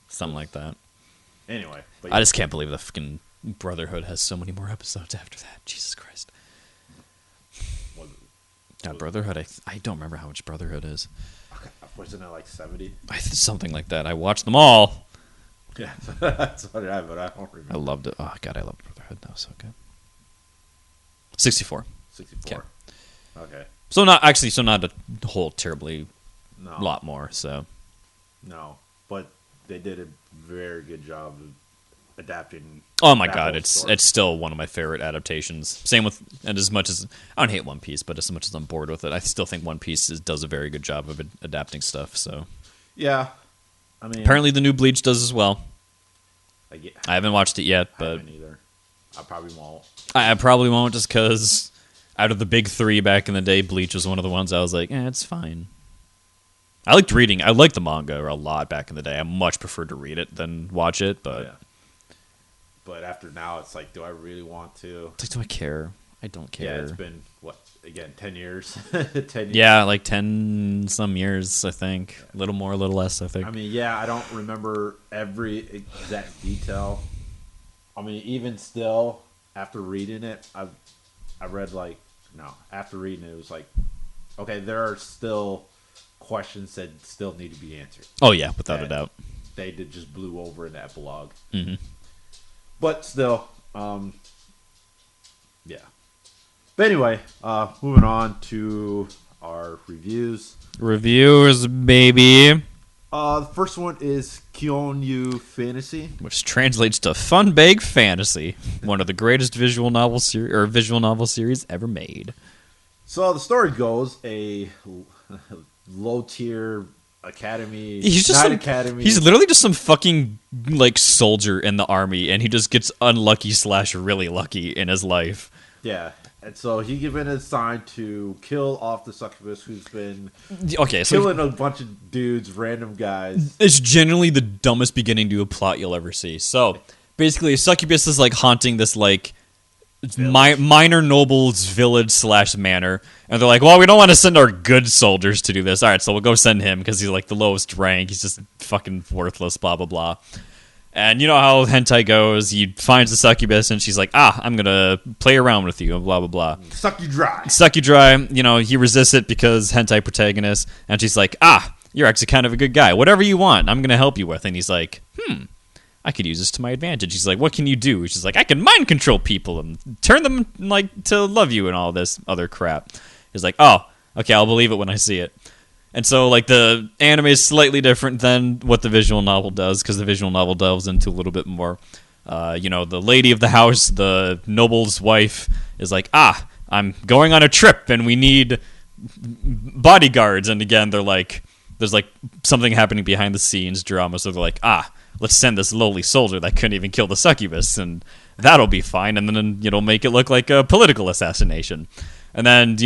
something like that. Anyway, I just can't believe the fucking Brotherhood has so many more episodes after that. Jesus Christ. Brotherhood, I don't remember how much Brotherhood is. Okay. Wasn't it like 70? Something like that. I watched them all. Yeah, that's what I have, but I don't remember. I loved it. Oh god, I loved Brotherhood. That was so good. 64. 64. Okay. So not a whole terribly lot more. So no, but they did a very good job of adapting. Oh my god, it's still one of my favorite adaptations. Same with, and as much as I don't hate One Piece, but as much as I'm bored with it, I still think One Piece does a very good job of adapting stuff. So yeah, I mean, apparently the new Bleach does as well. I haven't watched it yet, but I haven't either. I probably won't. I probably won't, just because out of the big three back in the day, Bleach was one of the ones I was like, it's fine. I liked reading. I liked the manga a lot back in the day. I much preferred to read it than watch it, but. Yeah. But after now, it's like, do I really want to? It's like, do I care? I don't care. Yeah, it's been, 10 years? 10 years? Yeah, like 10 some years, I think. A little more, a little less, I think. I mean, yeah, I don't remember every exact detail. I mean, even still, after reading it, I read after reading it, it was like, okay, there are still questions that still need to be answered. Oh, yeah, without a doubt. They just blew over in the epilogue. Mm-hmm. But still, yeah. But anyway, moving on to our reviews. Reviews, baby. The first one is Kyonyuu Fantasy, which translates to Fun Bag Fantasy, one of the greatest visual novel series ever made. So the story goes, a low tier academy. He's literally just some fucking soldier in the army, and he just gets unlucky / really lucky in his life. Yeah, and so he given assigned to kill off the succubus who's been killing a bunch of dudes, random guys. It's generally the dumbest beginning to a plot you'll ever see. So basically, a succubus is haunting this minor noble's village / manor, and they're like, well, we don't want to send our good soldiers to do this. All right, so we'll go send him because he's the lowest rank. He's just fucking worthless, blah blah blah. And you know how hentai goes. He finds the succubus, and she's like, I'm gonna play around with you, blah blah blah. Suck you dry. He resists it because hentai protagonist, and she's like, you're actually kind of a good guy. Whatever you want, I'm gonna help you with. And he's like, I could use this to my advantage. He's like, what can you do? She's like, I can mind control people and turn them to love you and all this other crap. He's like, oh, okay, I'll believe it when I see it. And so the anime is slightly different than what the visual novel does, because the visual novel delves into a little bit more. The lady of the house, the noble's wife, is like, I'm going on a trip and we need bodyguards. And again, they're like, there's something happening behind the scenes drama. So they're like, let's send this lowly soldier that couldn't even kill the succubus, and that'll be fine. And then, make it look like a political assassination. And then, Is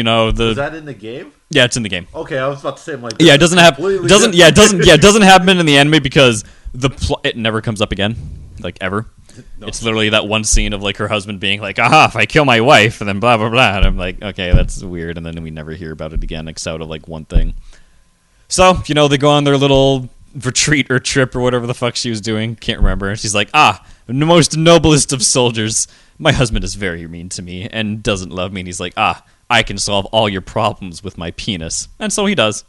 that in the game? Yeah, it's in the game. Okay, I was about to say, yeah, it doesn't happen in the anime because it never comes up again, ever. No. It's literally that one scene of her husband being like, if I kill my wife, and then blah blah blah. And I'm like, okay, that's weird. And then we never hear about it again, except of one thing. So they go on their little retreat or trip or whatever the fuck she was doing, can't remember. And she's like, most noblest of soldiers, my husband is very mean to me and doesn't love me. And he's like, I can solve all your problems with my penis. And so he does.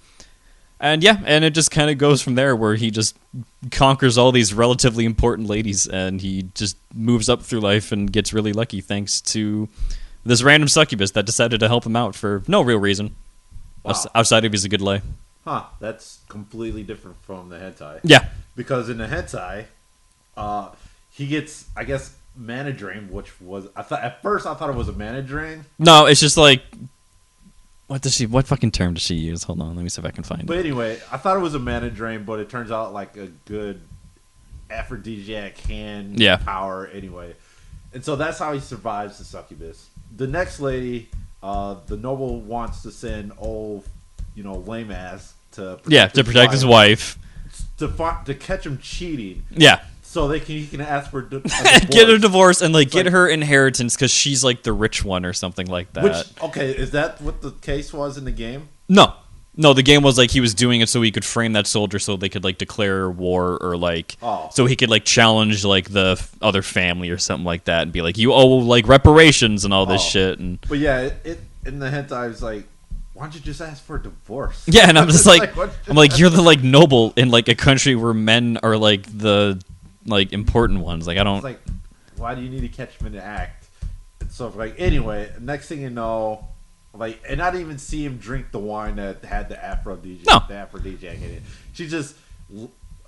And yeah, and it just kind of goes from there where he just conquers all these relatively important ladies and he just moves up through life and gets really lucky thanks to this random succubus that decided to help him out for no real reason. Wow. Outside of he's a good lay. Huh, that's completely different from the hentai. Yeah. Because in the hentai, he gets, I guess, mana drain, which was, at first I thought it was a mana drain. No, it's just like, what fucking term does she use? Hold on, let me see if I can find it. But anyway, I thought it was a mana drain, but it turns out like a good aphrodisiac hand power anyway. And so that's how he survives the succubus. The next lady, the noble wants to send old, lame ass to protect his wife. To catch him cheating. Yeah. So he can ask for a divorce. Get a divorce and get her inheritance because she's like the rich one or something like that. Is that what the case was in the game? No, the game was like he was doing it so he could frame that soldier so they could declare war or so he could challenge the other family or something like that and be like, you owe reparations and all this shit. And but yeah, it in the hentai was like, why don't you just ask for a divorce? Yeah, and I'm just I'm like, you're the noble in a country where men are the important ones. I don't. It's why do you need to catch him in the act? And so anyway, next thing you know, and I didn't even see him drink the wine that had the aphrodisiac in it. She just,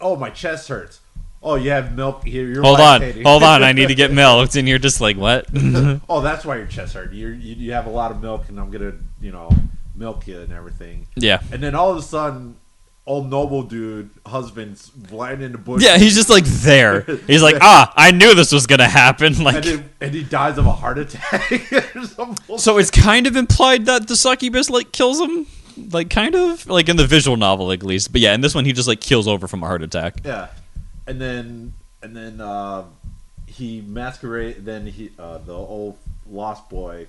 my chest hurts. Oh, you have milk here. You're hold on. I need to get milk. And you're just like, what? Oh, that's why your chest hurt. You have a lot of milk, and I'm gonna milk you and everything. Yeah. And then all of a sudden, old noble dude, husband's lying in the bush. Yeah, he's just there. He's like, I knew this was gonna happen. And he dies of a heart attack. So it's kind of implied that the succubus kills him, kind of in the visual novel at least. But yeah, in this one he just kills over from a heart attack. Yeah, and then he masquerade. Then the old lost boy,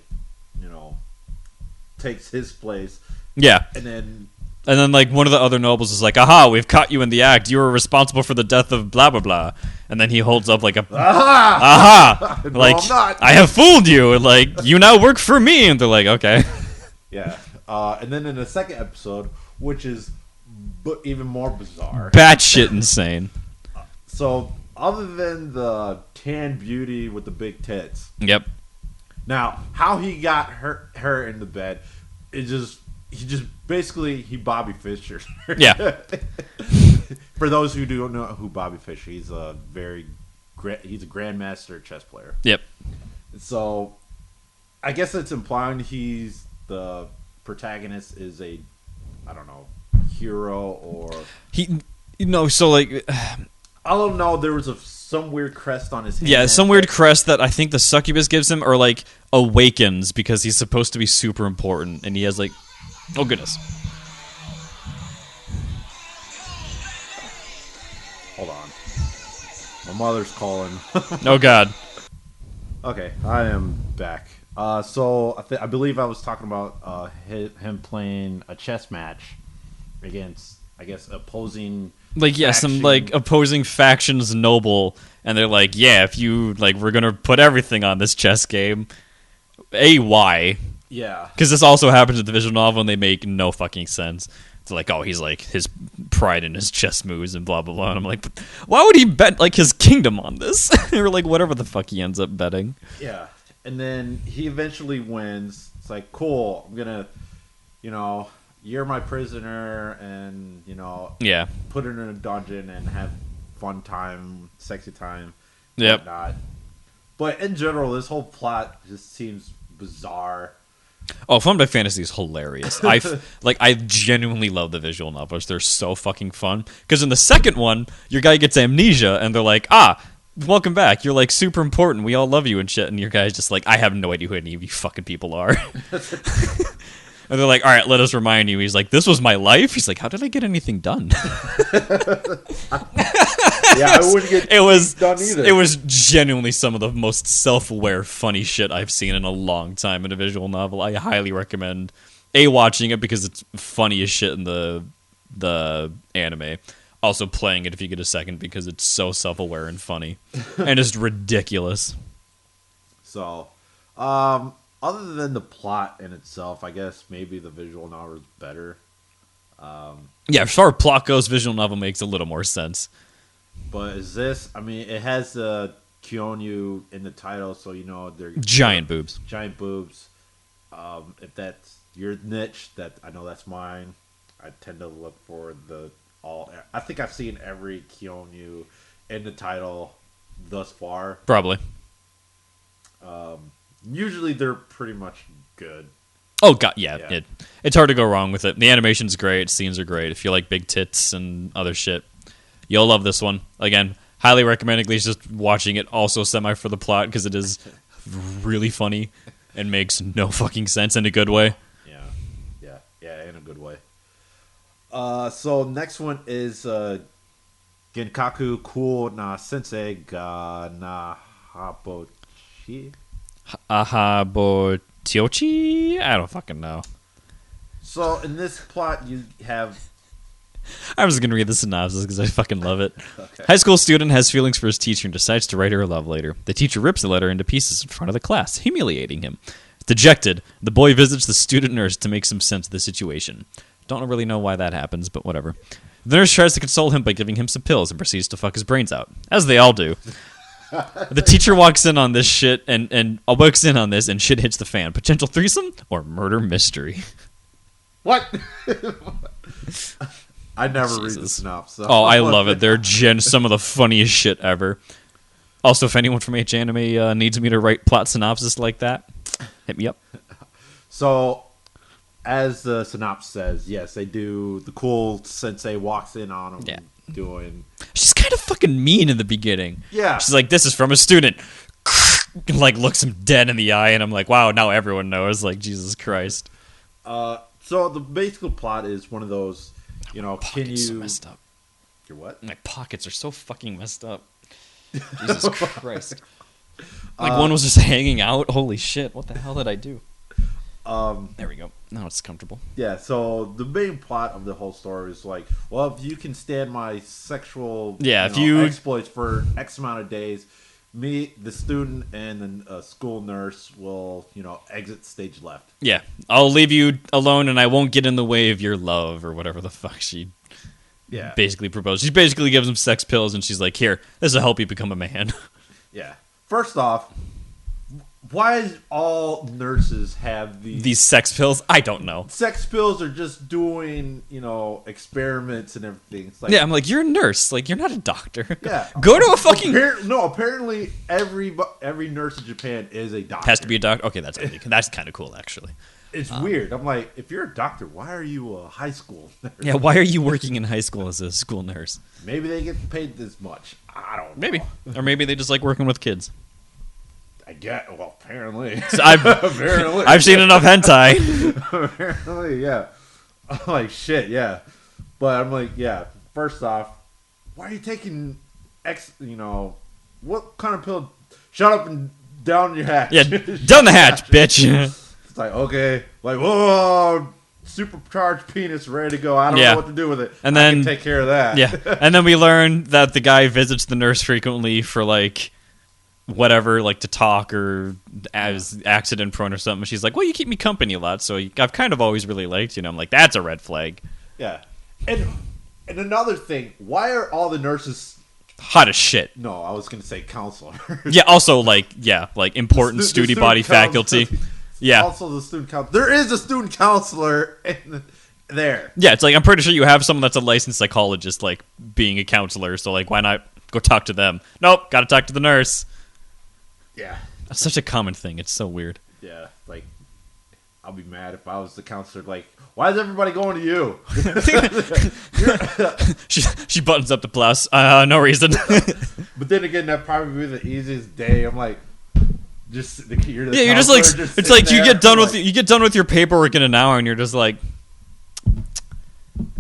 takes his place. Yeah, and then one of the other nobles is like, aha, we've caught you in the act. You were responsible for the death of blah, blah, blah. And then he holds up aha! No, I'm not. I have fooled you. And you now work for me. And they're like, okay. Yeah. And then in the second episode, which is even more bizarre. Batshit insane. So, other than the tan beauty with the big tits. Yep. Now, how he got her in the bed is he Bobby Fischer. Yeah. For those who don't know who Bobby Fischer, he's a grandmaster chess player. Yep. So, I guess it's implying he's the protagonist is a, I don't know, hero or I don't know. There was some weird crest on his hand. Yeah, some weird crest that I think the succubus gives him, or awakens because he's supposed to be super important, and he has oh goodness. Hold on. My mother's calling. Oh God. Okay, I am back. So I believe I was talking about him playing a chess match against, I guess, opposing. Some opposing factions noble, and they're like, yeah, if you we're gonna put everything on this chess game. Why? Yeah. Because this also happens in the visual novel, and they make no fucking sense. It's he's his pride in his chess moves and blah blah blah. And I'm like, why would he bet his kingdom on this? Or whatever the fuck he ends up betting. Yeah, and then he eventually wins. It's cool. I'm gonna, you're my prisoner, and put her in a dungeon and have fun time, sexy time. Yep. Whatnot. But in general, this whole plot just seems bizarre. Oh, Final Fantasy is hilarious. I genuinely love the visual novels. They're so fucking fun. Because in the second one, your guy gets amnesia, and they're like, welcome back. You're super important. We all love you and shit. And your guy's just I have no idea who any of you fucking people are. And they're like, all right, let us remind you. He's like, this was my life? He's like, how did I get anything done? Yeah, I wouldn't get done either. It was genuinely some of the most self-aware, funny shit I've seen in a long time in a visual novel. I highly recommend watching it because it's funny as shit in the anime. Also playing it if you get a second because it's so self-aware and funny. And just ridiculous. So, other than the plot in itself, I guess maybe the visual novel is better. Yeah, as far as plot goes, visual novel makes a little more sense. But is this? I mean, it has the Kyonyuu in the title, so they're giant boobs. Giant boobs. If that's your niche, I know that's mine. I tend to look for I think I've seen every Kyonyuu in the title thus far. Probably. Usually they're pretty much good. Oh god, yeah. It's hard to go wrong with it. The animation's great, scenes are great. If you like big tits and other shit, you'll love this one. Again, highly recommend at least just watching it. Also semi for the plot because it is really funny and makes no fucking sense in a good way. Yeah, in a good way. So next one is Genkaku Cool na Sensei ga na Aheboteochi. Aheboteochi? I don't fucking know. So in this plot, you have. I'm just gonna read the synopsis because I fucking love it. Okay. High school student has feelings for his teacher and decides to write her a love letter. The teacher rips the letter into pieces in front of the class, humiliating him. Dejected, the boy visits the student nurse to make some sense of the situation. Don't really know why that happens, but whatever. The nurse tries to console him by giving him some pills and proceeds to fuck his brains out, as they all do. The teacher walks in on this shit and walks in on this and shit hits the fan. Potential threesome or murder mystery. What? I never read the synopsis. Oh, I love it. They're some of the funniest shit ever. Also, if anyone from H-Anime needs me to write plot synopsis like that, hit me up. So, as the synopsis says, yes, they do. The cool sensei walks in on them doing. She's kind of fucking mean in the beginning. Yeah. She's like, this is from a student. Like, looks him dead in the eye, and I'm like, wow, now everyone knows. Like, Jesus Christ. So, the basic plot is one of those, can you. So messed up. Your what? My pockets are so fucking messed up. Jesus Christ. Like, one was just hanging out. Holy shit, what the hell did I do? There we go. Now it's comfortable. Yeah, so the main plot of the whole story is like, well, if you can stand my sexual exploits for X amount of days, me, the student, and then a school nurse will, exit stage left. Yeah, I'll leave you alone and I won't get in the way of your love or whatever the fuck she basically proposed. She basically gives him sex pills and she's like, here, this will help you become a man. Yeah. First off, why does all nurses have these sex pills? I don't know. Sex pills are just doing, experiments and everything. It's like, yeah, I'm like, you're a nurse. Like, you're not a doctor. Yeah. Go to a fucking... apparently every nurse in Japan is a doctor. Has to be a doctor? Okay, that's kind of cool, actually. It's weird. I'm like, if you're a doctor, why are you a high school nurse? Yeah, why are you working in high school as a school nurse? Maybe they get paid this much. I don't know. Maybe. Or maybe they just like working with kids. Apparently. So I've seen enough hentai. Apparently, yeah. I'm like, shit, yeah. But I'm like, yeah, first off, why are you taking what kind of pill? Shut up and down your hatch. Yeah, down the hatch, bitch. It's like, okay. Like, whoa, supercharged penis ready to go. I don't know what to do with it. And then, I can take care of that. Yeah. And then we learn that the guy visits the nurse frequently for, like, whatever, like to talk or as accident prone or something. She's like, well, you keep me company a lot, so I've kind of always really liked you. I'm like, that's a red flag. Yeah. And another thing, why are all the nurses hot as shit? No, I was going to say counselor. Yeah, also like important student body faculty. Yeah. Also the student counselor. There is a student counselor there. Yeah, it's like, I'm pretty sure you have someone that's a licensed psychologist, like, being a counselor, so, like, why not go talk to them? Nope, gotta talk to the nurse. Yeah. That's such a common thing. It's so weird. Yeah, like, I'll be mad if I was the counselor, like, why is everybody going to you? she buttons up the blouse. No reason. But then again, that'd probably be the easiest day. I'm like, you're just like, it's like you get done with your paperwork in an hour, and you're just like,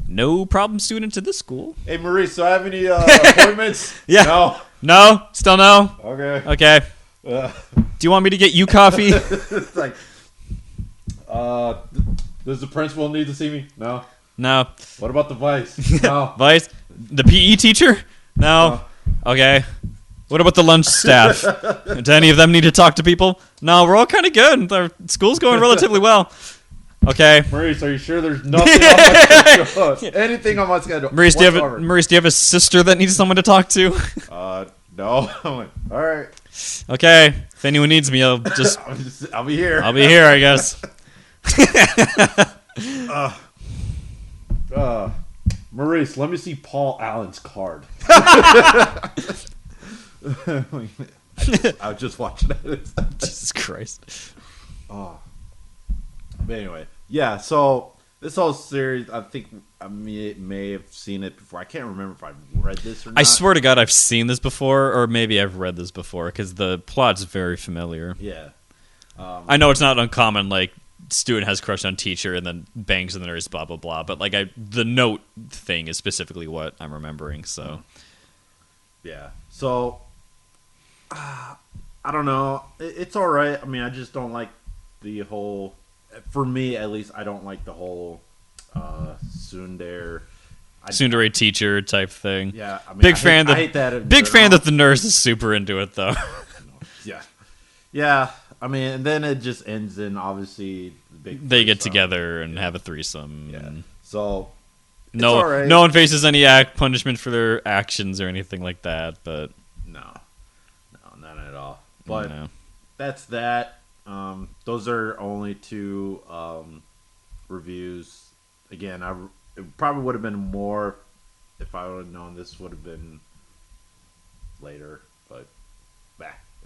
no problem student to this school. Hey, Maurice, do I have any appointments? Yeah. No? Still no? Okay. Do you want me to get you coffee? It's like, does the principal need to see me? No. No. What about the vice? No. Vice? The PE teacher? No. Okay. What about the lunch staff? Do any of them need to talk to people? No, we're all kind of good. Our school's going relatively well. Okay. Maurice, are you sure there's nothing on my schedule? Anything on my schedule? Maurice, do you have a sister that needs someone to talk to? No. I'm like, all right. Okay. If anyone needs me, I'll be here. I'll be here, I guess. Maurice, let me see Paul Allen's card. I was just watching it. Jesus Christ. But anyway, yeah, so this whole series, I think I may have seen it before. I can't remember if I've read this or not. I swear to God I've seen this before, or maybe I've read this before, because the plot's very familiar. Yeah. I know it's not uncommon, like, student has crush on teacher and then bangs the nurse, blah, blah, blah, but, like, the note thing is specifically what I'm remembering, so. Yeah. So, I don't know. It's all right. I mean, I just don't like the whole... For me, at least, I don't like the whole tsundere teacher type thing. Yeah, I mean, big fan. I hate that. Big fan that the nurse is super into it, though. Yeah. I mean, and then it just ends in obviously they get together and have a threesome. Yeah. And So no, all right. no one faces any punishment for their actions or anything like that. But no, none at all. But no. That's that. Those are only two reviews. Again, it probably would have been more if I would have known this would have been later. But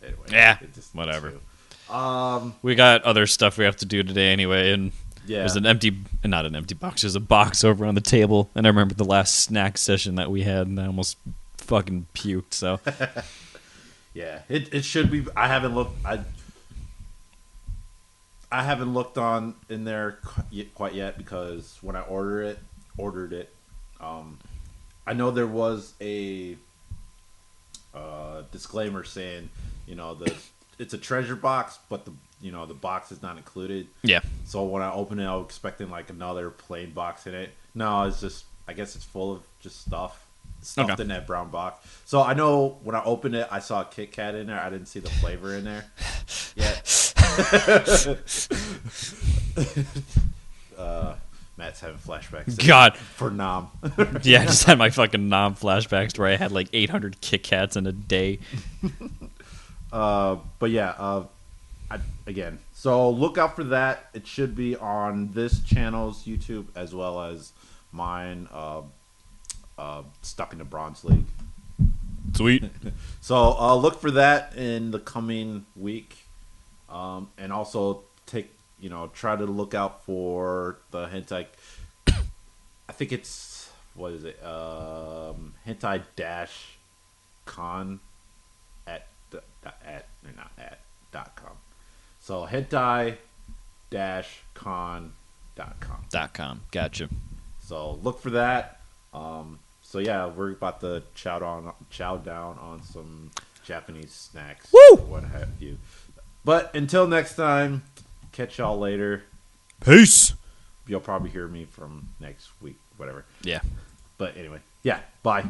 anyway, yeah, whatever. We got other stuff we have to do today anyway, and there's not an empty box. There's a box over on the table, and I remember the last snack session that we had, and I almost fucking puked. So yeah, it should be. I haven't looked. I haven't looked on in there quite yet because when I ordered it, I know there was a disclaimer saying, it's a treasure box, but the box is not included. Yeah. So when I opened it, I was expecting like another plain box in it. No, it's just, I guess it's full of just stuffed in that brown box. So I know when I opened it, I saw a Kit Kat in there. I didn't see the flavor in there yet. Matt's having flashbacks. God. For Nam. Yeah, I just had my fucking Nam flashbacks where I had like 800 Kit Kats in a day. But yeah, again, so look out for that. It should be on this channel's YouTube as well as mine, Stuck in the Bronze League. Sweet. So look for that in the coming week. And also try to look out for the hentai. I think it's, what is it? hentai-con .com. So hentai-con.com. Gotcha. So look for that. So yeah, we're about to chow down on some Japanese snacks. Woo! What have you. But until next time, catch y'all later. Peace. You'll probably hear me from next week, whatever. Yeah. But anyway, yeah, bye.